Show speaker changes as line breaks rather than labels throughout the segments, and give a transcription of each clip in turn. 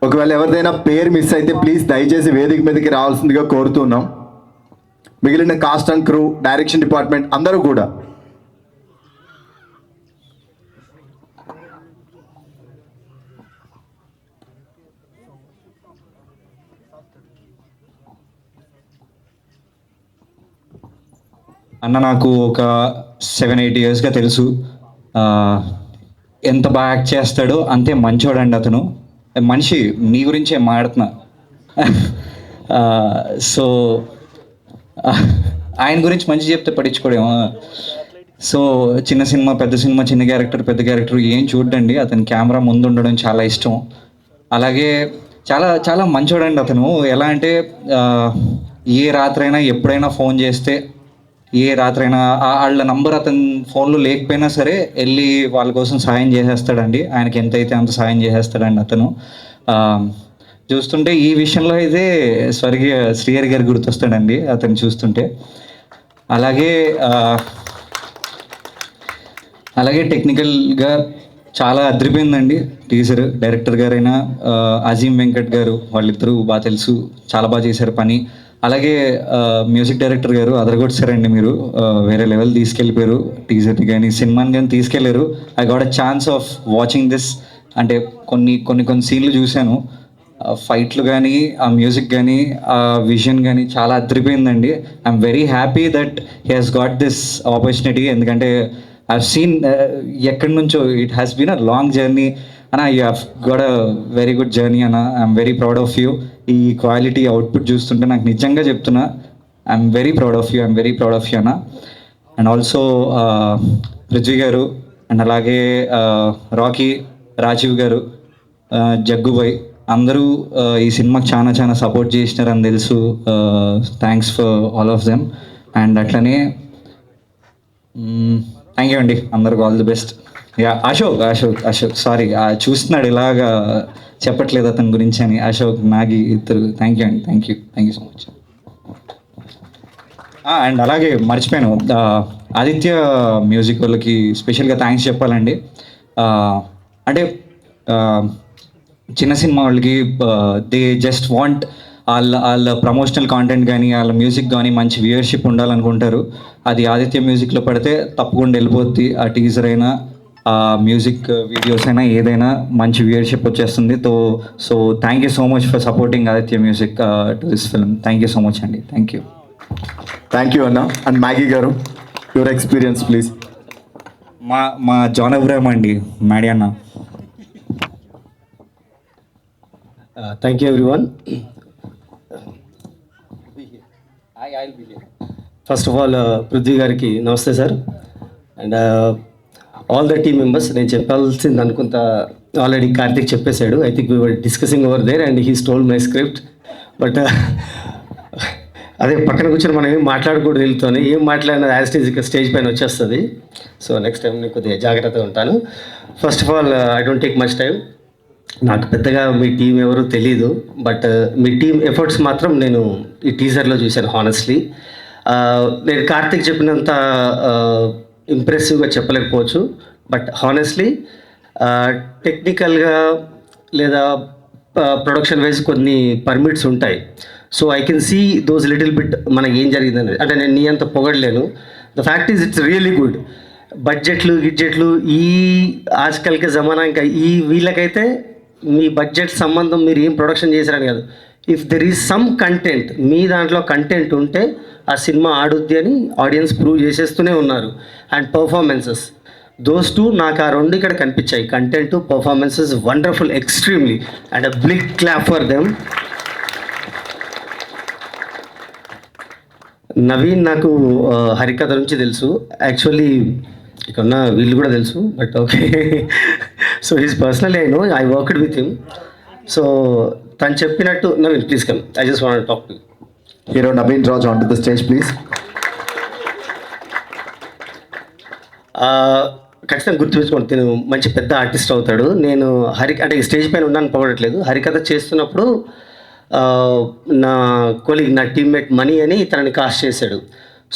ఒకవేళ ఎవరిదైనా పేరు మిస్ అయితే ప్లీజ్ దయచేసి వేదిక మీదకి రావాల్సిందిగా కోరుతున్నాం. మిగిలిన cost and crew, direction department అందరూ కూడా.
అన్న నాకు ఒక 7-8 ఇయర్స్గా తెలుసు. ఎంత బాగా యాక్ట్ చేస్తాడో అంతే మంచోడండి అతను. మనిషి మీ గురించే మాడుతున్నా. సో ఆయన గురించి మంచి చెప్తే పట్టించుకోడేమో. సో చిన్న సినిమా పెద్ద సినిమా, చిన్న క్యారెక్టర్ పెద్ద క్యారెక్టర్ ఏం చూడండి, అతని కెమెరా ముందు ఉండడం చాలా ఇష్టం. అలాగే చాలా చాలా మంచోడండి అతను. ఎలా అంటే ఏ రాత్రైనా ఎప్పుడైనా ఫోన్ చేస్తే, ఏ రాత్రైనా వాళ్ళ నంబర్ అతని ఫోన్లో లేకపోయినా సరే వెళ్ళి వాళ్ళ కోసం సాయం చేసేస్తాడండి. ఆయనకి ఎంతైతే అంత సాయం చేసేస్తాడండి అతను. చూస్తుంటే ఈ విషయంలో అయితే స్వర్గీయ శ్రీహరి గారు గుర్తొస్తాడండి అతను చూస్తుంటే. అలాగే అలాగే టెక్నికల్గా చాలా అదిరిపోయిందండి టీజర్. డైరెక్టర్ గారైనా అజీం వెంకట్ గారు, వాళ్ళిద్దరూ బాగా తెలుసు, చాలా బాగా చేశారు పని. అలాగే మ్యూజిక్ డైరెక్టర్ గారు అదరగొట్టారండి. మీరు వేరే లెవెల్ తీసుకెళ్ళిపోయారు టీజర్ని కానీ సినిమాని కానీ తీసుకెళ్ళారు. I got a chance of watching this. అంటే కొన్ని సీన్లు చూశాను, ఫైట్లు కానీ, ఆ మ్యూజిక్ కానీ, ఆ విజన్ కానీ చాలా అదిరిపోయిందండి. I'm very happy that he has got this opportunity. ఎందుకంటే ఐవ్ సీన్ ఎక్కడి నుంచో it has been a long journey అన్న. You have got a very good journey అన్న. I'm very proud of you. ఈ క్వాలిటీ అవుట్పుట్ చూస్తుంటే నాకు నిజంగా చెప్తున్నా, I'm very proud of you అన్న. And also Prithvi garu, and అలాగే రాకీ, రాజీవ్ గారు, జగ్గుబాయ్ అందరూ ఈ సినిమాకి చాలా చాలా సపోర్ట్ చేసినారని తెలుసు. Thanks for all of them. And అట్లనే థ్యాంక్ యూ అండి అందరికి. All the best. Yeah Ashok sorry చూస్తున్నాడు ఇలాగా చెప్పట్లేదు అతని గురించి అని. అశోక్, నాగి ఇద్దరు థ్యాంక్ యూ అండి. Thank you so much. And అలాగే మర్చిపోయాను, ఆదిత్య మ్యూజిక్ వాళ్ళకి స్పెషల్గా థ్యాంక్స్ చెప్పాలండి. అంటే చిన్న సినిమా వాళ్ళకి దే జస్ట్ వాంట్ వాళ్ళ ప్రమోషనల్ కాంటెంట్ కానీ, వాళ్ళ మ్యూజిక్ కానీ మంచి వ్యూయర్షిప్ ఉండాలనుకుంటారు. అది ఆదిత్య మ్యూజిక్లో పడితే తప్పకుండా వెళ్ళిపోద్ది. ఆ టీజర్ అయినా, ఆ మ్యూజిక్ వీడియోస్ అయినా, ఏదైనా మంచి వ్యూయర్షిప్ వచ్చేస్తుంది. So thank you so much for supporting Aditya music to this film. Thank you so much అండి. థ్యాంక్ యూ
అన్న. అండ్ మ్యాగీ గారు, యువర్ ఎక్స్పీరియన్స్ ప్లీజ్.
మా జాన్ అబ్రాహం అండి, మ్యాడీ అన్న.
Thank you everyone. First of all, Prithvi గారికి నమస్తే sir. And all the team members. నేను చెప్పాల్సింది అనుకుంటా ఆల్రెడీ కార్తిక్ చెప్పేశాడు. I think we were discussing over there and he stole my script. But అదే పక్కన కూర్చొని మనం ఏం మాట్లాడకూడదు, వెళ్తూనే ఏం మాట్లాడినా యాజ్ ఇట్ ఈజ్ స్టేజ్ పైన వచ్చేస్తుంది. సో నెక్స్ట్ టైం నేను కొద్దిగా జాగ్రత్తగా ఉంటాను. First of all I don't take much time. నాకు పెద్దగా మీ టీం ఎవరు తెలీదు, బట్ మీ టీం ఎఫర్ట్స్ మాత్రం నేను ఈ టీజర్లో చూశాను. హానెస్ట్లీ నేను కార్తిక్ చెప్పినంత ఇంప్రెసివ్గా చెప్పలేకపోవచ్చు, బట్ హానెస్ట్లీ టెక్నికల్గా లేదా ప్రొడక్షన్ వైజ్ కొన్ని పర్మిట్స్ ఉంటాయి. So I can see those little bit మనకి ఏం జరిగిందని. అంటే నేను నీ అంత పొగడలేను. The fact is it's really good. గిడ్జెట్లు ఈ ఆజ్కల్కి జమానా ఇంకా ఈ వీళ్ళకైతే మీ బడ్జెట్ సంబంధం, మీరు ఏం ప్రొడక్షన్ చేశారని కాదు. If there is some content, మీ దాంట్లో కంటెంట్ ఉంటే ఆ సినిమా ఆడుద్ది అని ఆడియన్స్ ప్రూవ్ చేసేస్తూనే ఉన్నారు. అండ్ పర్ఫార్మెన్సెస్, దోస్ టూ నాకు ఆ రెండు ఇక్కడ కనిపించాయి. Content, performances wonderful, extremely. And a big clap for them. Naveen నాకు హరికథ నుంచి తెలుసు. యాక్చువల్లీ ఇక్కడ ఉన్న వీళ్ళు కూడా తెలుసు, but okay. So he's personally I know, I worked with him. So తను చెప్పినట్టు, Naveen please come, I just want talk to
hero Naveen Raj on to the stage please.
ఖచ్చితంగా గుర్తుపెట్టుకోండి, నేను మంచి పెద్ద ఆర్టిస్ట్ అవుతాడు. నేను అంటే స్టేజ్ పైన ఉన్నాను పొగడట్లేదు. హరికథ చేస్తున్నప్పుడు నా కొలీగ్, నా టీమ్మేట్ మనీ అని తనని కాస్ట్ చేశాడు.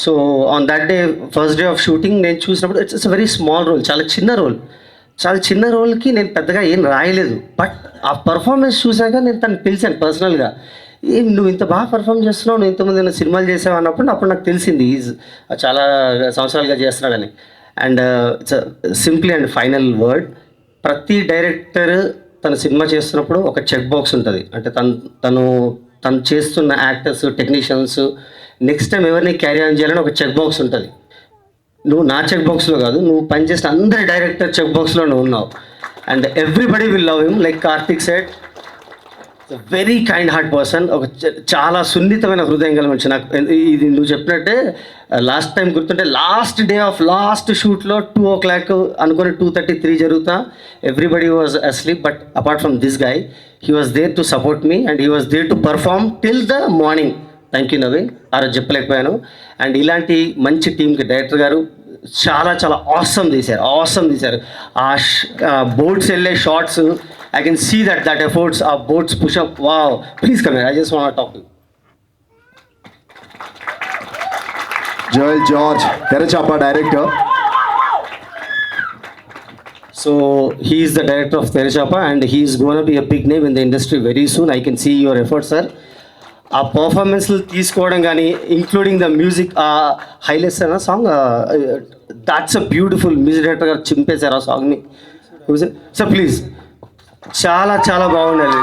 So on that day, first day of shooting నేను చూసినప్పుడు ఇట్స్ వెరీ స్మాల్ రోల్, చాలా చిన్న రోల్. చాలా చిన్న రోల్కి నేను పెద్దగా ఏం రాయలేదు, బట్ ఆ పర్ఫార్మెన్స్ చూశాక నేను తనకు పిలిచాను పర్సనల్గా. ఏం నువ్వు ఇంత బాగా పర్ఫామ్ చేస్తున్నావు, నువ్వు ఇంతమంది సినిమాలు చేసావు అన్నప్పుడు అప్పుడు నాకు తెలిసింది ఈజ్ చాలా సంవత్సరాలుగా చేస్తున్నాడని. And it's simply and final word, ప్రతి డైరెక్టర్ తన సినిమా చేస్తున్నప్పుడు ఒక చెక్ బాక్స్ ఉంటుంది. అంటే తను చేస్తున్న యాక్టర్స్, టెక్నీషియన్స్ నెక్స్ట్ టైం ఎవరిని క్యారీ ఆన్ చేయాలని ఒక చెక్ బాక్స్ ఉంటుంది. నువ్వు నా చెక్ బాక్స్లో కాదు, నువ్వు పనిచేసిన అందరి డైరెక్టర్ చెక్ బాక్స్లో నువ్వు ఉన్నావు. And everybody will love him. Like Karthik said, very kind heart person. ఒక చాలా సున్నితమైన హృదయం కలిగించి నాకు ఇది నువ్వు చెప్పినట్టే లాస్ట్ టైం గుర్తుంటే లాస్ట్ డే ఆఫ్ లాస్ట్ షూట్లో 2 o'clock అనుకుని 2:33 జరుగుతా. Everybody was asleep, but apart from this guy he was there to support me and he was there to perform till the morning. Thank you Naveen, ఆ రోజు చెప్పలేకపోయాను. And ఇలాంటి మంచి టీంకి director గారు చాలా చాలా ఆసమ్ తీశారు. ఆ బోట్స్ వెళ్ళే shorts, I can see that efforts, our boats push up. Wow, please come here. I just want to talk to you.
Joel George, Terrachappa director.
So he is the director of Terrachappa and he is going to be a big name in the industry very soon. I can see your efforts, sir. ఆ పర్ఫార్మెన్స్లు తీసుకోవడం కానీ including the music, highlights అన్న song, that's a beautiful. Music director గారు చింపేశారు ఆ సాంగ్ని. Sir please, చాలా చాలా బాగుండాలి.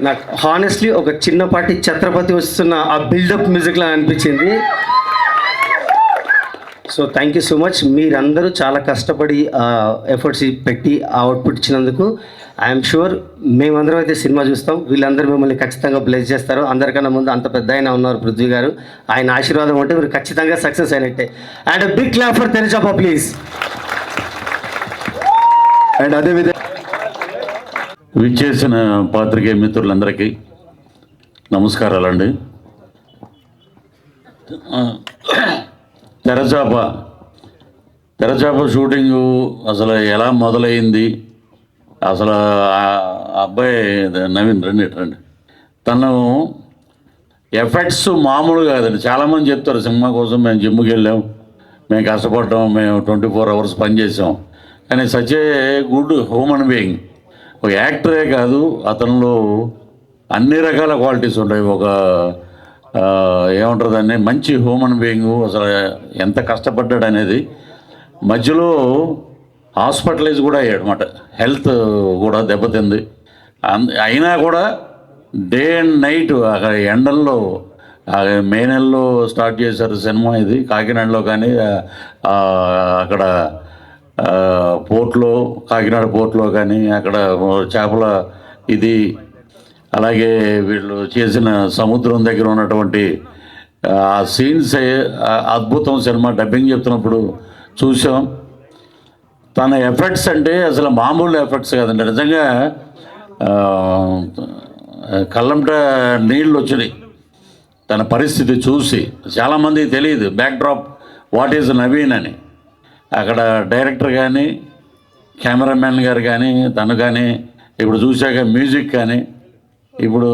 నాకు హానెస్ట్లీ ఒక చిన్నపాటి ఛత్రపతి వస్తున్న ఆ బిల్డప్ మ్యూజిక్లా అనిపించింది. So thank you so much. మీరందరూ చాలా కష్టపడి ఎఫర్ట్స్ పెట్టి ఆ అవుట్పుట్ ఇచ్చినందుకు ఐఎమ్ షూర్ మేమందరం అయితే సినిమా చూస్తాం. వీళ్ళందరూ మిమ్మల్ని ఖచ్చితంగా బ్లెస్ చేస్తారు. అందరికన్నా ముందు అంత పెద్ద ఆయన ఉన్నారు పృథ్వీ గారు, ఆయన ఆశీర్వాదం ఉంటే మీరు ఖచ్చితంగా సక్సెస్ అయినట్టే. And big clap for Terachapa please.
And అదేవిధంగా
విచ్చేసిన పాత్రికేయ మిత్రులందరికీ నమస్కారాలండి. తెరచాప షూటింగు అసలు ఎలా మొదలైంది, అసలు ఆ అబ్బాయి నవీన్ రండి. తను ఎఫెక్ట్స్ మామూలు కాదండి. చాలామంది చెప్తారు సినిమా కోసం మేము జిమ్కి వెళ్ళాం, మేము కష్టపడ్డాం, మేము 24 hours పనిచేసాం. కానీ such a good human being. ఒక యాక్టరే కాదు, అతనిలో అన్ని రకాల క్వాలిటీస్ ఉంటాయి. ఒక ఏమంటారు దాన్ని, మంచి హ్యూమన్ బీయింగు. అసలు ఎంత కష్టపడ్డాడు అనేది. మధ్యలో హాస్పిటలైజ్ కూడా అయ్యాడు అన్నమాట. హెల్త్ కూడా దెబ్బతింది. అయినా కూడా డే అండ్ నైట్ అక్కడ ఎండల్లో, మే నెలలో స్టార్ట్ చేశారు సినిమా. ఇది కాకినాడలో కానీ అక్కడ పోర్ట్లో, కాకినాడ పోర్ట్లో కానీ అక్కడ చేపల ఇది, అలాగే వీళ్ళు చేసిన సముద్రం దగ్గర ఉన్నటువంటి ఆ సీన్స్ అద్భుతం. సినిమా డబ్బింగ్ చెప్తున్నప్పుడు చూసాం. తన ఎఫెక్ట్స్ అంటే అసలు మామూలు ఎఫెక్ట్స్ కాదండి. నిజంగా కళ్ళంట నీళ్ళు వచ్చినాయి తన పరిస్థితి చూసి. చాలామందికి తెలియదు బ్యాక్డ్రాప్ వాట్ ఈజ్ నవీన్ అని. అక్కడ డైరెక్టర్ కానీ, కెమెరామ్యాన్ గారు కానీ, తను కానీ, ఇప్పుడు చూశాక మ్యూజిక్ కానీ, ఇప్పుడు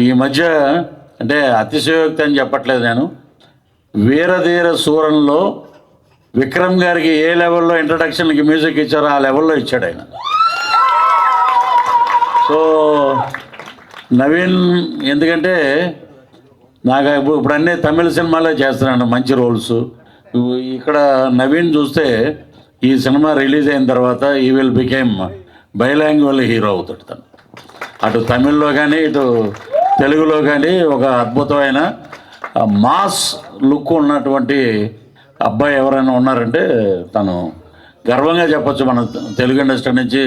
ఈ మధ్య అంటే అతిశయోక్తి అని చెప్పట్లేదు నేను, వీరధీర సూరంలో విక్రమ్ గారికి ఏ లెవెల్లో ఇంట్రడక్షన్కి మ్యూజిక్ ఇచ్చారో ఆ లెవెల్లో ఇచ్చాడు ఆయన. సో నవీన్ ఎందుకంటే నాకు ఇప్పుడు అన్నీ తమిళ సినిమాలే చేస్తున్నాను మంచి రోల్స్. ఇక్కడ నవీన్ చూస్తే ఈ సినిమా రిలీజ్ అయిన తర్వాత ఈ విల్ బికేమ్ బైలాంగ్యువల్ హీరో అవుతాడు. తను అటు తమిళ్లో కానీ ఇటు తెలుగులో కానీ ఒక అద్భుతమైన మాస్ లుక్ ఉన్నటువంటి అబ్బాయి ఎవరైనా ఉన్నారంటే తను గర్వంగా చెప్పచ్చు. మన తెలుగు ఇండస్ట్రీ నుంచి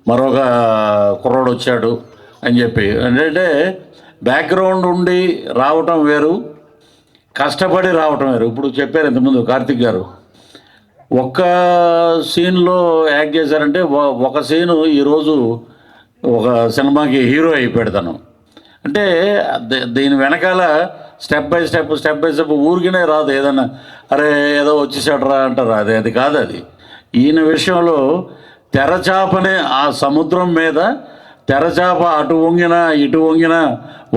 మరొక కుర్రోడు వచ్చాడు అని చెప్పి. ఏంటంటే బ్యాక్గ్రౌండ్ ఉండి రావటం వేరు, కష్టపడి రావటం వేరు. ఇప్పుడు చెప్పారు ఇంతకుముందు కార్తిక్ గారు, ఒక్క సీన్లో యాక్ట్ చేశారంటే ఒక సీను ఈరోజు ఒక సినిమాకి హీరో అయిపోయాడు తను. అంటే దీని వెనకాల స్టెప్ బై స్టెప్ ఊరికినే రాదు. ఏదన్నా అరే ఏదో వచ్చేసాడు రా అంటారు, అది కాదు. అది ఈయన విషయంలో తెరచాపనే ఆ సముద్రం మీద తెరచాప అటు వంగిన ఇటు వంగిన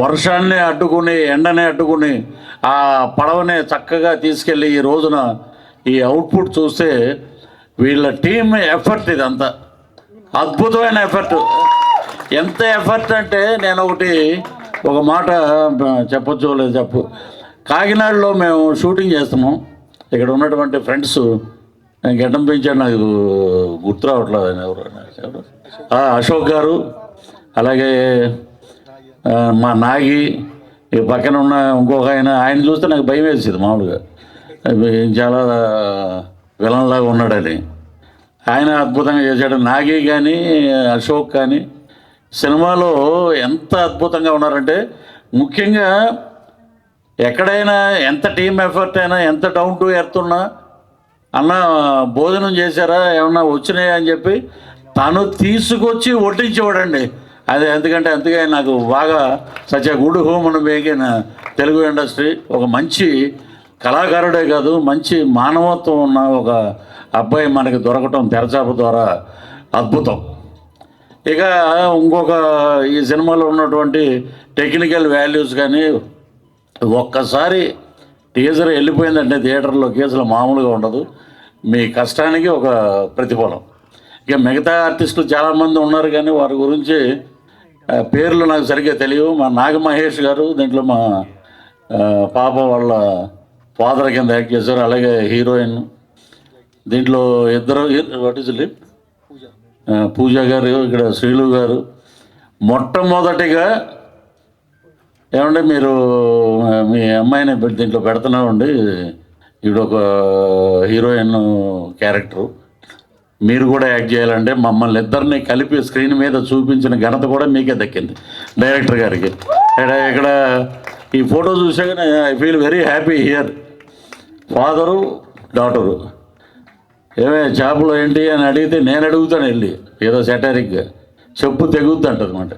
వర్షాన్ని అడ్డుకుని ఎండనే అడ్డుకుని ఆ పడవనే చక్కగా తీసుకెళ్ళి ఈ రోజున ఈ అవుట్పుట్ చూస్తే వీళ్ళ టీమ్ ఎఫర్ట్ ఇదంతా అద్భుతమైన ఎఫర్ట్. ఎంత ఎఫర్ట్ అంటే నేను ఒక మాట చెప్పొచ్చు లేదు చెప్పు. కాకినాడలో మేము షూటింగ్ చేస్తున్నాం. ఇక్కడ ఉన్నటువంటి ఫ్రెండ్స్ గడ్డం పెంచాడు, నాకు గుర్తు రావట్లేదు ఆయన ఎవరు. అశోక్ గారు, అలాగే మా నాగి, ఈ పక్కన ఉన్న ఇంకొక ఆయన చూస్తే నాకు భయం వేసేది మామూలుగా, చాలా విలన్లాగా ఉన్నాడని. ఆయన అద్భుతంగా చేశాడు. నాగి కానీ అశోక్ కానీ సినిమాలో ఎంత అద్భుతంగా ఉన్నారంటే, ముఖ్యంగా ఎక్కడైనా ఎంత టీమ్ ఎఫర్ట్ అయినా, ఎంత డౌన్ టు ఎర్త్ ఉన్నా, అన్న భోజనం చేశారా ఏమన్నా వచ్చినాయా అని చెప్పి తను తీసుకొచ్చి వడ్డించేవాడండి. అదే ఎందుకంటే అందుకే నాకు బాగా such a good human being in Telugu industry. ఒక మంచి కళాకారుడే కాదు, మంచి మానవత్వం ఉన్న ఒక అబ్బాయి మనకి దొరకటం తెరచాప ద్వారా అద్భుతం. ఇక ఇంకొక ఈ సినిమాలో ఉన్నటువంటి టెక్నికల్ వాల్యూస్ కానీ, ఒక్కసారి టీజర్ వెళ్ళిపోయిందంటే థియేటర్లోకి అసలు మామూలుగా ఉండదు. మీ కష్టానికి ఒక ప్రతిఫలం. ఇక మిగతా ఆర్టిస్టులు చాలామంది ఉన్నారు కానీ వారి గురించి పేర్లు నాకు సరిగ్గా తెలియవు. మా నాగ మహేష్ గారు దీంట్లో మా పాప వాళ్ళ ఫాదర్ కింద యాక్ట్ చేశారు. అలాగే హీరోయిన్ దీంట్లో ఇద్దరు, వాట్ ఈజ్ లిప్, పూజ గారు, ఇక్కడ శ్రీలు గారు. మొట్టమొదటిగా ఏమంటే మీరు మీ అమ్మాయిని దీంట్లో పెడుతున్నామండి, ఈవిడ ఒక హీరోయిన్ క్యారెక్టరు, మీరు కూడా యాక్ట్ చేయాలంటే మమ్మల్ని ఇద్దరిని కలిపి స్క్రీన్ మీద చూపించిన ఘనత కూడా మీకే దక్కింది, డైరెక్టర్ గారికి. ఇక్కడ ఈ ఫోటో చూసాక I feel very happy here. Father daughter ఏమే చేపలు ఏంటి అని అడిగితే నేను అడుగుతాను వెళ్ళి, ఏదో సెటారిక్గా చెప్పు తెగుద్ది అంటదన్నమాట.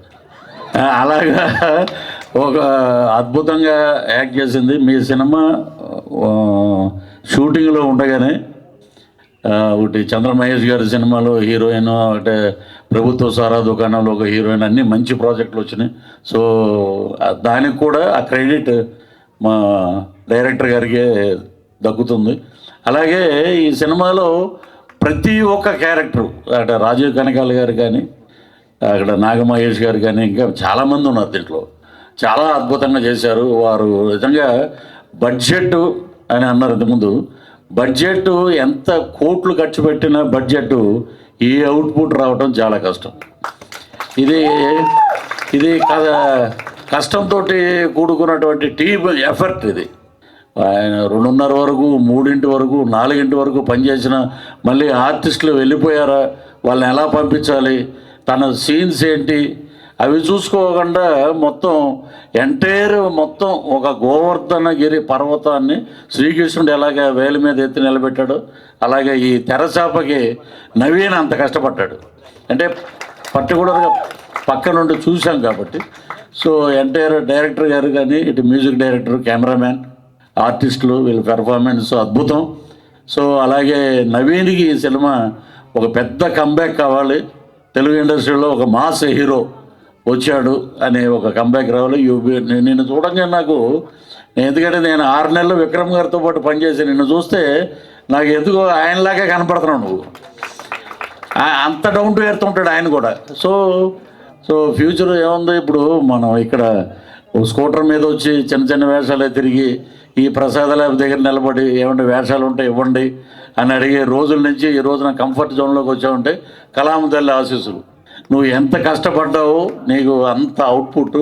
అలాగా ఒక అద్భుతంగా యాక్ట్ చేసింది. మీ సినిమా షూటింగ్లో ఉండగానే ఒకటి చంద్రమహేష్ గారి సినిమాలో హీరోయిన్, అంటే ప్రభుత్వ సారా దుకాణంలో ఒక హీరోయిన్, అన్నీ మంచి ప్రాజెక్టులు వచ్చినాయి. సో దానికి కూడా ఆ క్రెడిట్ మా డైరెక్టర్ గారికే దక్కుతుంది. అలాగే ఈ సినిమాలో ప్రతి ఒక్క క్యారెక్టరు, అక్కడ రాజీవ్ కనకాల గారు కానీ, అక్కడ నాగమహేష్ గారు కానీ, ఇంకా చాలామంది ఉన్నారు దీంట్లో, చాలా అద్భుతంగా చేశారు. వారు నిజంగా బడ్జెట్ అని అన్నారు ఇంతకుముందు. బడ్జెట్ ఎంత కోట్లు ఖర్చు పెట్టిన బడ్జెట్ ఈ అవుట్పుట్ రావడం చాలా కష్టం. ఇది కష్టంతో కూడుకున్నటువంటి టీమ్ ఎఫర్ట్. ఇది ఆయన 2:30 వరకు, 3 వరకు, 4 వరకు పనిచేసిన, మళ్ళీ ఆర్టిస్టులు వెళ్ళిపోయారా, వాళ్ళని ఎలా పంపించాలి, తన సీన్స్ ఏంటి, అవి చూసుకోకుండా మొత్తం మొత్తం ఒక గోవర్ధనగిరి పర్వతాన్ని శ్రీకృష్ణుడు ఎలాగ వేలి మీద ఎత్తి నిలబెట్టాడు, అలాగే ఈ తెరచాపకి నవీన్ అంత కష్టపడ్డాడు. అంటే పర్టికులర్గా పక్క నుండి చూసాం కాబట్టి. సో డైరెక్టర్ గారు కానీ, ఇటు మ్యూజిక్ డైరెక్టర్, కెమెరామ్యాన్, ఆర్టిస్టులు, వీళ్ళ పెర్ఫార్మెన్స్ అద్భుతం. సో అలాగే నవీన్కి ఈ సినిమా ఒక పెద్ద కంబ్యాక్ కావాలి, తెలుగు ఇండస్ట్రీలో ఒక మాస్ హీరో వచ్చాడు అనే ఒక కంబ్యాక్ రావాలి. నిన్ను చూడంగా నాకు, ఎందుకంటే నేను 6 నెలలు విక్రమ్ గారితో పాటు పనిచేసి నిన్ను చూస్తే నాకు ఎందుకో ఆయనలాగే కనపడుతున్నావు నువ్వు. అంత డౌన్ టు ఎర్త్ ఉంటాడు ఆయన కూడా. సో ఫ్యూచర్ ఏముంది, ఇప్పుడు మనం ఇక్కడ స్కూటర్ మీద వచ్చి చిన్న చిన్న వేషాలే తిరిగి ఈ ప్రసాదాల దగ్గర నిలబడి ఏమంటే వేషాలు ఉంటే ఇవ్వండి అని అడిగే రోజుల నుంచి ఈ రోజున కంఫర్ట్ జోన్లోకి వచ్చావంటే కలాం తల్లి ఆశీస్సులు. నువ్వు ఎంత కష్టపడ్డావో నీకు అంత అవుట్పుట్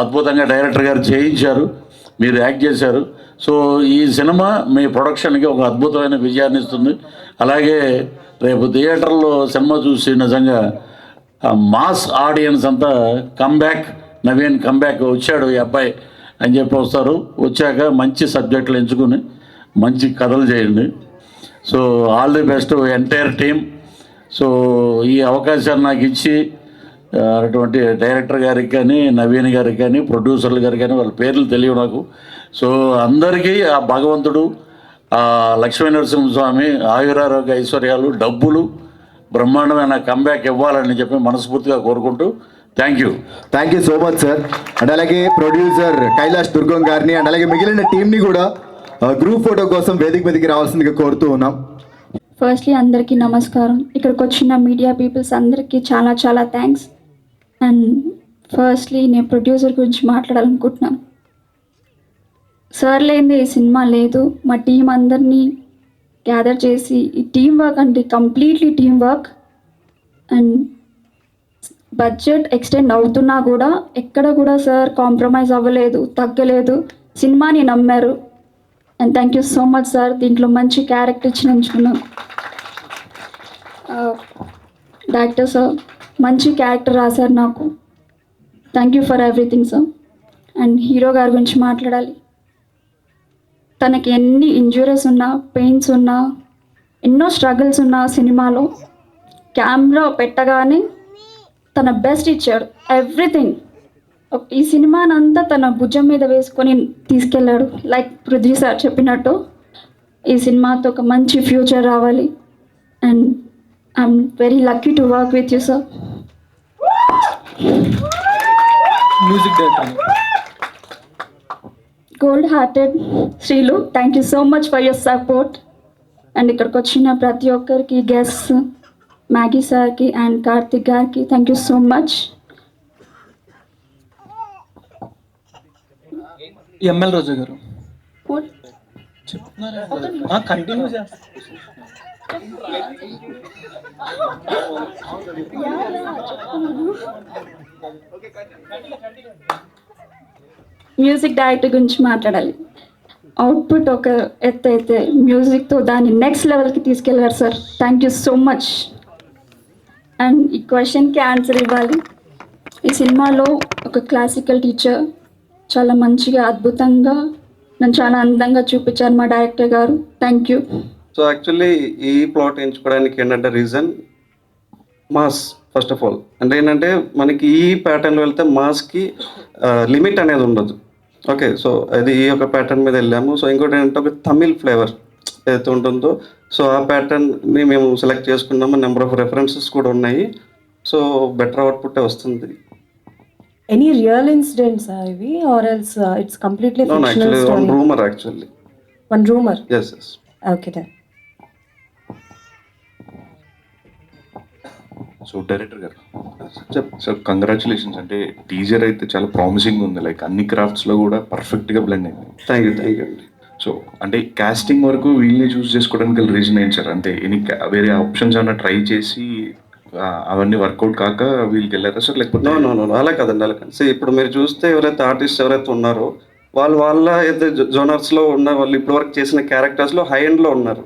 అద్భుతంగా డైరెక్టర్ గారు చేయించారు, మీరు యాక్ట్ చేశారు. సో ఈ సినిమా మీ ప్రొడక్షన్కి ఒక అద్భుతమైన విజయాన్ని ఇస్తుంది. అలాగే రేపు థియేటర్లో సినిమా చూసి నిజంగా మాస్ ఆడియన్స్ అంతా నవీన్ కంబ్యాక్ వచ్చాడు ఈ అబ్బాయి అని చెప్పి వస్తారు. వచ్చాక మంచి సబ్జెక్టులు ఎంచుకుని మంచి కథలు చేయండి. So all the best entire team. So ఈ అవకాశాన్ని నాకు ఇచ్చి అటువంటి డైరెక్టర్ గారికి కానీ, నవీన్ గారికి కానీ, ప్రొడ్యూసర్లు గారికి కానీ, వాళ్ళ పేర్లు తెలియవు నాకు. సో అందరికీ ఆ భగవంతుడు, ఆ లక్ష్మీ నరసింహస్వామి ఆయురారోగ్య ఐశ్వర్యాలు, డబ్బులు, బ్రహ్మాండమైన కంబ్యాక్ ఇవ్వాలని చెప్పి మనస్ఫూర్తిగా కోరుకుంటూ thank you
so much sir. And అలాగే ప్రొడ్యూసర్ కైలాష్ దుర్గం గారిని అండ్ అలాగే మిగిలిన టీంని కూడా గ్రూప్ ఫోటో కోసం వేదిక మీదకి రావాల్సిందిగా కోరుతూ ఉన్నాం.
ఫస్ట్లీ అందరికీ నమస్కారం. ఇక్కడికి వచ్చిన మీడియా పీపుల్స్ అందరికీ చాలా చాలా థ్యాంక్స్. అండ్ ఫస్ట్లీ నేను ప్రొడ్యూసర్ గురించి మాట్లాడాలనుకుంటున్నాను. సార్ లేనిదే ఈ సినిమా లేదు. మా టీం అందరినీ గ్యాదర్ చేసి ఈ టీం వర్క్ అంటే completely team work. And budget extend అవుతున్నా కూడా ఎక్కడ కూడా సార్ కాంప్రమైజ్ అవ్వలేదు, తగ్గలేదు, సినిమాని నమ్మారు. And thank you so much sir. దీంట్లో మంచి క్యారెక్టర్ ఇచ్చినందుకున్నాను. డైరెక్టర్ సార్ మంచి క్యారెక్టర్ రాశారు నాకు. Thank you for everything sir. And hero గారి గురించి మాట్లాడాలి. తనకి ఎన్ని ఇంజురీస్ ఉన్నా, పెయిన్స్ ఉన్నా, ఎన్నో స్ట్రగుల్స్ ఉన్నా సినిమాలో కెమెరా పెట్టగానే తన బెస్ట్ ఇచ్చాడు. ఎవ్రీథింగ్ ఈ సినిమానంతా తన భుజం మీద వేసుకొని తీసుకెళ్ళాడు. లైక్ పృథ్వీ సార్ చెప్పినట్టు ఈ సినిమాతో ఒక మంచి ఫ్యూచర్ రావాలి. And I'm very lucky to work with you sir.
Music director
gold hearted Srilu, thank you so much for your support. And ఇక్కడికి వచ్చిన ప్రతి ఒక్కరికి, గెస్ట్ మ్యాగీ సార్కి అండ్ కార్తిక్ గారికి thank you so much.
ML Roja garu continue చేస్తారు.
Music director గురించి మాట్లాడాలి. Output ఒక ఎత్తు అయితే మ్యూజిక్తో దాన్ని నెక్స్ట్ లెవెల్కి తీసుకెళ్ళారు sir. Thank you so much. And ఈ క్వశ్చన్కి ఆన్సర్ ఇవ్వాలి. ఈ సినిమాలో ఒక క్లాసికల్ టీచర్ చాలా మంచిగా, అద్భుతంగా, నన్ను చాలా అందంగా చూపించారు మా డైరెక్టర్ గారు. Thank you.
సో యాక్చువల్లీ ఈ ప్లాట్ ఎంచుకోవడానికి ఏంటంటే reason mass. First of all అంటే ఏంటంటే మనకి ఈ ప్యాటర్న్లో వెళ్తే మాస్కి లిమిట్ అనేది ఉండదు. ఓకే, సో అది ఈ యొక్క ప్యాటర్న్ మీద వెళ్ళాము. సో ఇంకోటి ఏంటంటే ఒక తమిళ్ ఫ్లేవర్ ఏదైతే ఉంటుందో, సో ఆ ప్యాటర్న్ని మేము సెలెక్ట్ చేసుకున్నాము. నెంబర్ ఆఫ్ రెఫరెన్సెస్ కూడా ఉన్నాయి. సో బెటర్ అవుట్పుట్ వస్తుంది.
Any real incidents ivi or else it's completely
No,
fictional
actually
story?
one rumor actually.
One rumor?
Yes, yes.
Okay then.
So director గారు sir congratulations. అంటే teaser అయితే చాలా promising ఉంది. Like అన్ని క్రాఫ్ట్స్లో కూడా పర్ఫెక్ట్గా blend అయింది.
థ్యాంక్ యూ అండి.
సో అంటే కాస్టింగ్ వరకు వీళ్ళని చూస్ చేసుకోవడానికి గల రీజన్ ఏంటి సార్? అంటే వేరే ఆప్షన్స్ ఏమైనా ట్రై చేసి అవన్నీ వర్కౌట్ కాక వీళ్ళకి వెళ్ళారా సార్? లేకపోతే
నో అలా కాదండి, అలా కాదు. సో ఇప్పుడు మీరు చూస్తే ఎవరైతే ఆర్టిస్ట్ ఎవరైతే ఉన్నారో వాళ్ళ అయితే జోనర్స్లో ఉన్న వాళ్ళు ఇప్పటి వరకు చేసిన క్యారెక్టర్స్లో హై ఎండ్లో ఉన్నారు.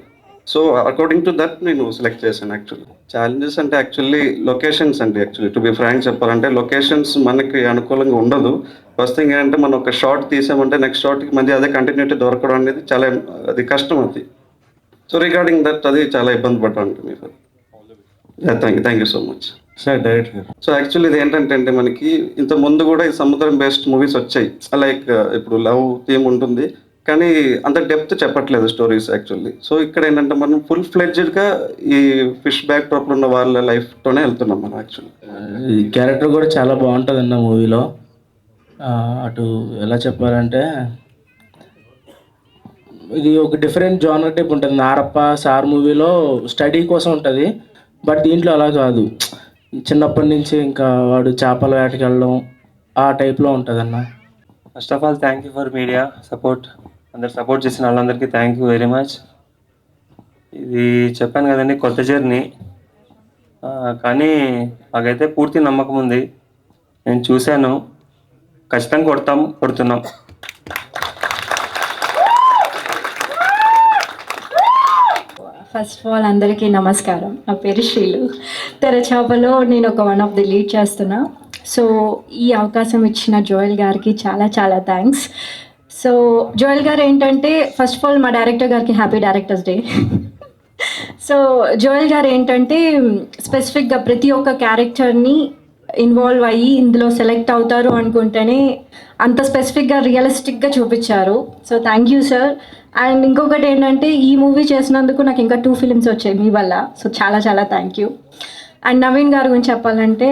సో అకార్డింగ్ టు దట్ నేను సెలెక్ట్ చేశాను. యాక్చువల్లీ ఛాలెంజెస్ అంటే యాక్చువల్లీ లొకేషన్స్ అండి. యాక్చువల్లీ టు బి ఫ్రాంక్ చెప్పాలంటే లొకేషన్స్ మనకి అనుకూలంగా ఉండదు. ఫస్ట్ థింగ్ ఏంటంటే మనం ఒక షార్ట్ తీసామంటే నెక్స్ట్ షార్ట్కి మధ్య అదే కంటిన్యూటీ దొరకడం అనేది చాలా అది కష్టం అది. సో రిగార్డింగ్ దట్ అది చాలా ఇబ్బంది పడ్డాను మీకు. Thank you so much
sir director గారు.
సో యాక్చువల్లీ ఇది ఏంటంటే అంటే మనకి ఇంత ముందు కూడా ఈ సముద్రం బేస్డ్ మూవీస్ వచ్చాయి. లైక్ ఇప్పుడు లవ్ థీమ్ ఉంటుంది కానీ అంత డెప్త్ చెప్పట్లేదు స్టోరీస్ యాక్చువల్లీ. సో ఇక్కడ ఏంటంటే మనం ఫుల్ ఫ్లెడ్జ్డ్గా ఈ ఫిష్ బ్యాక్ డ్రాప్లో ఉన్న వాళ్ళ లైఫ్తోనే వెళ్తున్నాం మనం యాక్చువల్లీ.
ఈ క్యారెక్టర్ కూడా చాలా బాగుంటుంది అన్న మూవీలో. అటు ఎలా చెప్పాలంటే ఇది ఒక డిఫరెంట్ జానర్ టైప్ ఉంటుంది. నారప్ప సార్ మూవీలో స్టడీ కోసం ఉంటుంది, బట్ దీంట్లో అలా కాదు. చిన్నప్పటి నుంచి ఇంకా వాడు చేపల వేటకి వెళ్ళడం ఆ టైప్లో ఉంటుంది అన్న.
First of all thank you for media support. అందరు సపోర్ట్ చేసిన వాళ్ళందరికీ థ్యాంక్ యూ వెరీ మచ్. ఇది చెప్పాను కదండి, కొత్త జర్నీ, కానీ నాకైతే పూర్తి నమ్మకం ఉంది. నేను చూశాను, ఖచ్చితంగా కొడుతున్నాం.
ఫస్ట్ ఆఫ్ ఆల్ అందరికీ నమస్కారం. నా పేరు శ్రీలు. తెరచాపలో నేను ఒక వన్ ఆఫ్ ది లీడ్ చేస్తున్నా. సో ఈ అవకాశం ఇచ్చిన జోయల్ గారికి చాలా చాలా థ్యాంక్స్. సో జోయల్ గారు ఏంటంటే ఫస్ట్ ఆఫ్ ఆల్ మా డైరెక్టర్ గారికి happy directors day. So Joel గారు ఏంటంటే స్పెసిఫిక్గా ప్రతి ఒక్క క్యారెక్టర్ని ఇన్వాల్వ్ అయ్యి ఇందులో సెలెక్ట్ అవుతారు అనుకుంటేనే అంత స్పెసిఫిక్గా రియలిస్టిక్గా చూపించారు. So thank you sir. And ఇంకొకటి ఏంటంటే ఈ మూవీ చేసినందుకు నాకు ఇంకా 2 ఫిలిమ్స్ వచ్చాయి మీ వల్ల. సో చాలా చాలా థ్యాంక్ యూ. అండ్ నవీన్ గారి గురించి చెప్పాలంటే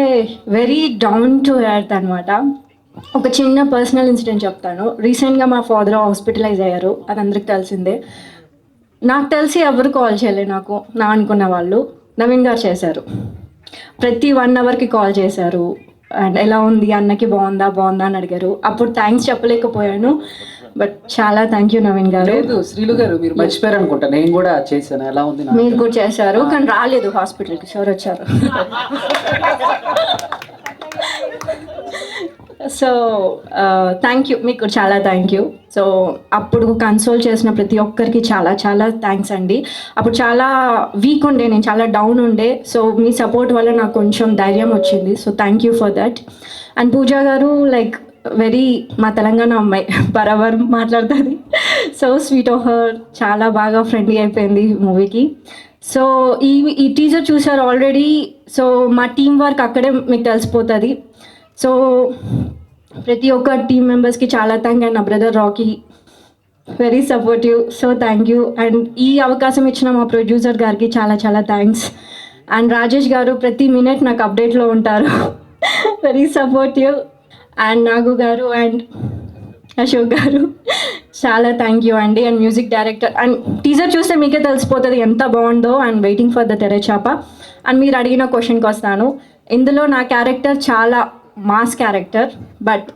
వెరీ డౌన్ టు ఎర్త్ అనమాట. ఒక చిన్న పర్సనల్ ఇన్సిడెంట్ చెప్తాను. రీసెంట్గా మా ఫాదర్ హాస్పిటలైజ్ అయ్యారు, అది అందరికి తెలిసిందే. నాకు తెలిసి ఎవరు కాల్ చేయలేదు నాకు నా అనుకున్న వాళ్ళు. నవీన్ గారు చేశారు. ప్రతి 1 అవర్కి కాల్ చేశారు అండ్ ఎలా ఉంది అన్నకి, బాగుందా అని అడిగారు. అప్పుడు థ్యాంక్స్ చెప్పలేకపోయాను, బట్ చాలా థ్యాంక్ యూ నవీన్ గారు.
లేదు శ్రీలు గారు, మీరు మర్చిపోయారు అనుకుంటా, నేను కూడా చేశాను. ఎలా ఉంది
మీరు కూడా చేశారు, కానీ రాలేదు హాస్పిటల్కి. సార్ వచ్చారు. సో థ్యాంక్ యూ, మీకు చాలా థ్యాంక్ యూ. సో అప్పుడు కన్సోల్ చేసిన ప్రతి ఒక్కరికి చాలా చాలా థ్యాంక్స్ అండి. అప్పుడు చాలా వీక్ ఉండే, నేను చాలా డౌన్ ఉండే. సో మీ సపోర్ట్ వల్ల నాకు కొంచెం ధైర్యం వచ్చింది. So thank you for that. And Pooja garu like very మా తెలంగాణ అమ్మాయి, బరాబర్ మాట్లాడుతుంది. సో స్వీట్ ఆఫ్ హర్, చాలా బాగా ఫ్రెండ్లీ అయిపోయింది మూవీకి. సో ఈ టీజర్ చూసారు ఆల్రెడీ. సో మా టీం వర్క్ అక్కడే మీకు తెలిసిపోతుంది. సో ప్రతి ఒక్క టీం మెంబర్స్కి చాలా థ్యాంక్. అండ్ నా brother Rocky very supportive. So thank you. And ఈ అవకాశం ఇచ్చిన మా ప్రొడ్యూసర్ గారికి చాలా చాలా థ్యాంక్స్. అండ్ రాజేష్ గారు ప్రతి మినిట్ నాకు అప్డేట్లో ఉంటారు, వెరీ సపోర్టివ్. అండ్ నాగు గారు అండ్ అశోక్ గారు చాలా థ్యాంక్ యూ అండి. And music director. And teaser చూస్తే మీకే తెలిసిపోతుంది ఎంత బాగుందో. And waiting for the Terachapa. And మీరు అడిగిన క్వశ్చన్కి వస్తాను. ఇందులో నా క్యారెక్టర్ చాలా మాస్ క్యారెక్టర్, బట్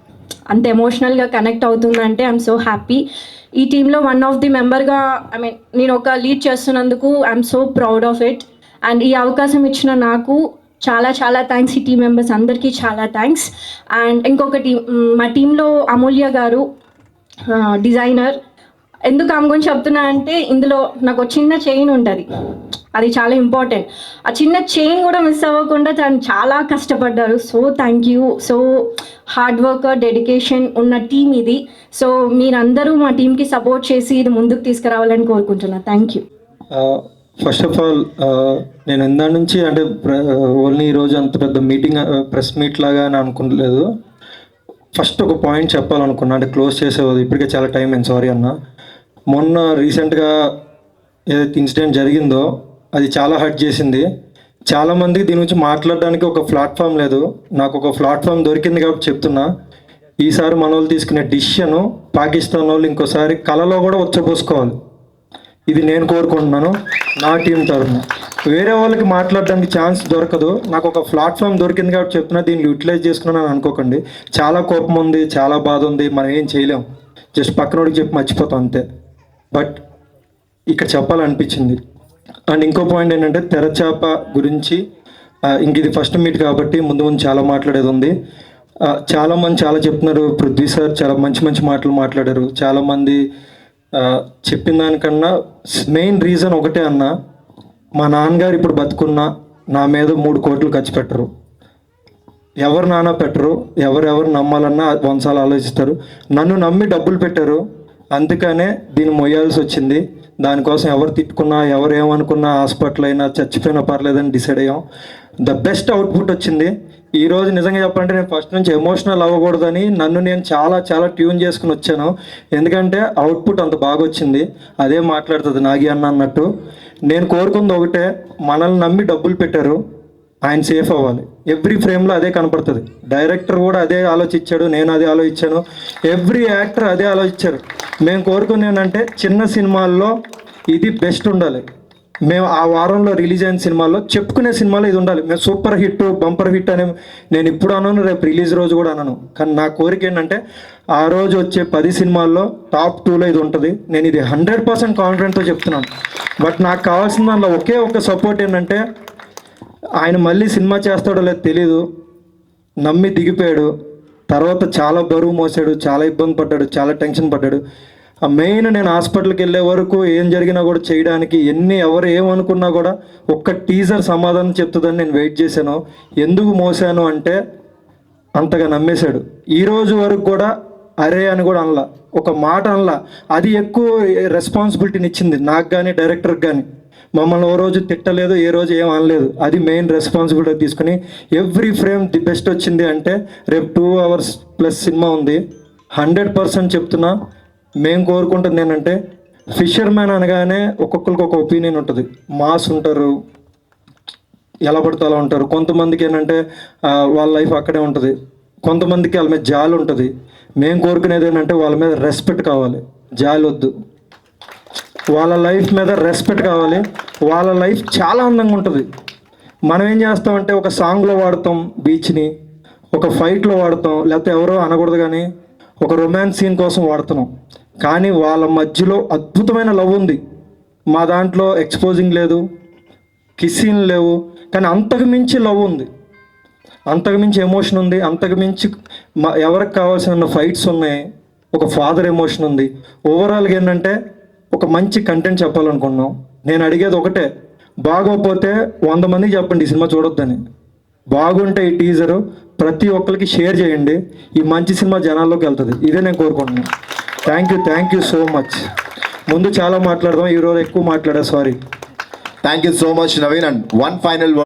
అంత ఎమోషనల్గా కనెక్ట్ అవుతుందంటే ఐఎమ్ సో హ్యాపీ. ఈ టీంలో వన్ ఆఫ్ ది మెంబర్గా నేను ఒక లీడ్ చేస్తున్నందుకు I'm so proud of it. And ఈ అవకాశం ఇచ్చిన నాకు చాలా చాలా థ్యాంక్స్. ఈ టీం మెంబర్స్ అందరికీ చాలా థ్యాంక్స్. అండ్ ఇంకొకటి, మా టీంలో అమూల్య గారు డిజైనర్. ఎందుకు ఆమె గురించి చెప్తున్నా అంటే, ఇందులో నాకు ఒక చిన్న చైన్ ఉంటుంది, అది చాలా ఇంపార్టెంట్. ఆ చిన్న చైన్ కూడా మిస్ అవ్వకుండా తను చాలా కష్టపడ్డారు. So thank you. So hard worker, dedication ఉన్న టీం ఇది. సో మీరందరూ మా టీంకి సపోర్ట్ చేసి ఇది ముందుకు తీసుకురావాలని కోరుకుంటున్నాను. Thank you.
First of all నేను ఇందా నుంచి అంటే ఓన్లీ ఈరోజు అంత పెద్ద మీటింగ్ ప్రెస్ మీట్ లాగా అని అనుకోలేదు. ఫస్ట్ ఒక పాయింట్ చెప్పాలనుకున్నా, అంటే క్లోజ్ చేసేది ఇప్పటికే చాలా టైం అయింది, సారీ అన్న. మొన్న రీసెంట్గా ఏదైతే ఇన్సిడెంట్ జరిగిందో అది చాలా హర్ట్ చేసింది. చాలామందికి దీని గురించి మాట్లాడడానికి ఒక ప్లాట్ఫామ్ లేదు. నాకు ఒక ప్లాట్ఫామ్ దొరికింది కాబట్టి చెప్తున్నా. ఈసారి మన వాళ్ళు తీసుకునే డిసిషను పాకిస్తాన్ వాళ్ళు ఇంకోసారి కళలో కూడా వచ్చపోసుకోవాలి. ఇది నేను కోరుకుంటున్నాను నా టీం తరఫున. వేరే వాళ్ళకి మాట్లాడడానికి ఛాన్స్ దొరకదు. నాకు ఒక ప్లాట్ఫామ్ దొరికింది కాబట్టి చెప్తున్నా, దీన్ని యూటిలైజ్ చేసుకున్నాను అనుకోకండి. చాలా కోపం ఉంది, చాలా బాధ ఉంది, మనం ఏం చేయలేం, జస్ట్ పక్కనోడికి చెప్పి మర్చిపోతాం అంతే. బట్ ఇక్కడ చెప్పాలనిపించింది. అండ్ ఇంకో పాయింట్ ఏంటంటే, తెరచాప గురించి ఇంక ఇది ఫస్ట్ మీట్ కాబట్టి ముందు ముందు చాలా మాట్లాడేది ఉంది. చాలామంది చాలా చెప్తున్నారు, పృథ్వీ సార్ చాలా మంచి మంచి మాటలు మాట్లాడారు. చాలామంది చెప్పిన దానికన్నా మెయిన్ రీజన్ ఒకటే అన్న, మా నాన్నగారు ఇప్పుడు బతుకున్నా నా మీద 3 కోట్లు ఖర్చు పెట్టరు. ఎవరు నాన్న పెట్టరు, ఎవరెవరు నమ్మాలన్నా వంశాలు ఆలోచిస్తారు. నన్ను నమ్మి డబ్బులు పెట్టారు, అందుకనే దీన్ని మొయ్యాల్సి వచ్చింది. దానికోసం ఎవరు తిట్టుకున్నా, ఎవరు ఏమనుకున్నా, హాస్పిటల్ అయినా చచ్చిపోయినా పర్లేదని డిసైడ్ అయ్యాం. ద బెస్ట్ అవుట్పుట్ వచ్చింది. ఈరోజు నిజంగా చెప్పాలంటే నేను ఫస్ట్ నుంచి ఎమోషనల్ అవ్వకూడదని నన్ను నేను చాలా చాలా ట్యూన్ చేసుకుని వచ్చాను. ఎందుకంటే అవుట్పుట్ అంత బాగా వచ్చింది. అదే మాట్లాడుతుంది నాగి అన్న అన్నట్టు. నేను కోరుకుంది ఒకటే, మనల్ని నమ్మి డబ్బులు పెట్టారు, ఆయన సేఫ్ అవ్వాలి. ఎవ్రీ ఫ్రేమ్లో అదే కనపడుతుంది. డైరెక్టర్ కూడా అదే ఆలోచించాడు, నేను అదే ఆలోచించాను, ఎవ్రీ యాక్టర్ అదే ఆలోచించారు. మేము కోరుకునేది ఏంటంటే, చిన్న సినిమాల్లో ఇది బెస్ట్ ఉండాలి. మేము ఆ వారంలో రిలీజ్ అయిన సినిమాల్లో చెప్పుకునే సినిమాలో ఇది ఉండాలి. మేము సూపర్ హిట్, బంపర్ హిట్ అని నేను ఇప్పుడు అనను, రేపు రిలీజ్ రోజు కూడా అనను. కానీ నా కోరిక ఏంటంటే, ఆ రోజు వచ్చే 10 సినిమాల్లో టాప్ 2లో ఇది ఉంటుంది. నేను ఇది 100% కాన్ఫిడెంట్తో చెప్తున్నాను. బట్ నాకు కావాల్సిన దానిలో ఒకే ఒక సపోర్ట్ ఏంటంటే, ఆయన మళ్ళీ సినిమా చేస్తాడో లేదో తెలీదు, నమ్మి దిగిపోయాడు. తర్వాత చాలా బరువు మోసాడు, చాలా ఇబ్బంది పడ్డాడు, చాలా టెన్షన్ పడ్డాడు. మెయిన్ నేను హాస్పిటల్కి వెళ్ళే వరకు ఏం జరిగినా కూడా చేయడానికి ఎవరు ఏమనుకున్నా కూడా ఒక్క టీజర్ సమాధానం చెప్తుందని నేను వెయిట్ చేశాను. ఎందుకు మోసాను అంటే అంతగా నమ్మేశాడు. ఈరోజు వరకు కూడా అరే అని కూడా అనలా, ఒక మాట అనలా. అది ఎక్కువ రెస్పాన్సిబిలిటీని ఇచ్చింది నాకు కానీ డైరెక్టర్కి కానీ. మమ్మల్ని ఓ రోజు తిట్టలేదు, ఏ రోజు ఏం అనలేదు. అది మెయిన్ రెస్పాన్సిబిలిటీ తీసుకుని ఎవ్రీ ఫ్రేమ్ ది బెస్ట్ వచ్చింది. అంటే రేపు 2 hours ప్లస్ సినిమా ఉంది. 100% చెప్తున్నా. మేము కోరుకుంటుంది ఏంటంటే, ఫిషర్ మ్యాన్ అనగానే ఒక్కొక్కరికి ఒక ఒపీనియన్ ఉంటుంది. మాస్ ఉంటారు, ఎలా పడితే అలా ఉంటారు. కొంతమందికి ఏంటంటే వాళ్ళ లైఫ్ అక్కడే ఉంటుంది, కొంతమందికి వాళ్ళ మీద జాలి ఉంటుంది. మేము కోరుకునేది ఏంటంటే, వాళ్ళ మీద రెస్పెక్ట్ కావాలి, జాలి వద్దు. వాళ్ళ లైఫ్ మీద రెస్పెక్ట్ కావాలి. వాళ్ళ లైఫ్ చాలా అందంగా ఉంటుంది. మనం ఏం చేస్తామంటే ఒక సాంగ్లో వాడతాం బీచ్ని, ఒక ఫైట్లో వాడతాం, లేకపోతే ఎవరో అనకూడదు కానీ ఒక రొమాన్స్ సీన్ కోసం వాడుతున్నాం. కానీ వాళ్ళ మధ్యలో అద్భుతమైన లవ్ ఉంది. మా దాంట్లో ఎక్స్పోజింగ్ లేదు, కిస్సీన్ లేవు, కానీ అంతకు మించి లవ్ ఉంది, అంతకు మించి ఎమోషన్ ఉంది, అంతకు మించి ఎవరికి కావాల్సిన ఫైట్స్ ఉన్నాయి, ఒక ఫాదర్ ఎమోషన్ ఉంది. ఓవరాల్గా ఏంటంటే ఒక మంచి కంటెంట్ చెప్పాలనుకున్నాం. నేను అడిగేది ఒకటే, బాగోకపోతే 100 మందికి చెప్పండి ఈ సినిమా చూడొద్దని. బాగుంటే ఈ టీజరు ప్రతి ఒక్కరికి షేర్ చేయండి. ఈ మంచి సినిమా జనాల్లోకి వెళ్తుంది. ఇదే నేను కోరుకుంటున్నాను. Thank you so much. ముందు చాలా మాట్లాడదాం, ఈరోజు ఎక్కువ మాట్లాడా, sorry.
Thank you so much Naveen. And one final